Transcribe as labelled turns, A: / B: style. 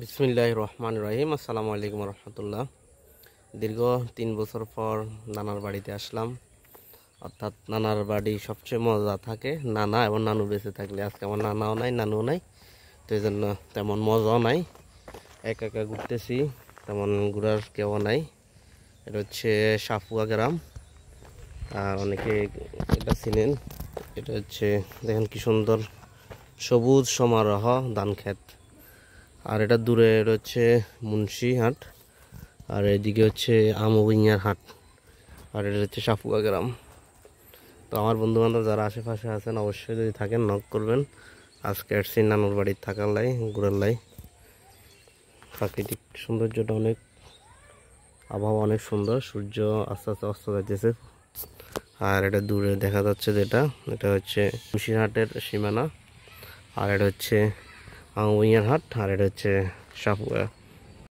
A: বিসমিল্লাহির রহমানির রহিম। আসসালামু আলাইকুম রহমতুল্লাহ। দীর্ঘ 3 বছর পর নানার বাড়িতে আসলাম। অর্থাৎ নানার বাড়ি সবচেয়ে মজা থাকে নানা এবং নানু বেঁচে থাকলে। আজকে আমার নানাও নাই, নানুও নাই, তো এই জন্য তেমন মজাও নাই। একা একা ঘুরতেছি, তেমন ঘুরার কেউ নাই। এটা হচ্ছে সাপুয়া গ্রাম, আর অনেকে এটা চিনেন। এটা হচ্ছে দেখেন কি সুন্দর সবুজ সমারোহ ধান ক্ষেত। আর এটা দূরে হচ্ছে মুন্সিহাট, আর এদিকে হচ্ছে আমুইয়ার হাট, আর এটা হচ্ছে সাপুয়া গ্রাম। তো আমার বন্ধু বান্ধব যারা আশেপাশে আছেন অবশ্যই যদি থাকেন নক করবেন। আজকে আসছি নানুর বাড়ির থাকার লাই, ঘুরার লাই। প্রাকৃতিক সৌন্দর্যটা অনেক, আবহাওয়া অনেক সুন্দর, সূর্য আস্তে আস্তে অস্ত যাচ্ছে। আর এটা দূরে দেখা যাচ্ছে যেটা, এটা হচ্ছে মুন্সিহাটের সীমানা, আর এটা হচ্ছে আমুইয়ার হাট, আর এটা হচ্ছে সাপুয়া।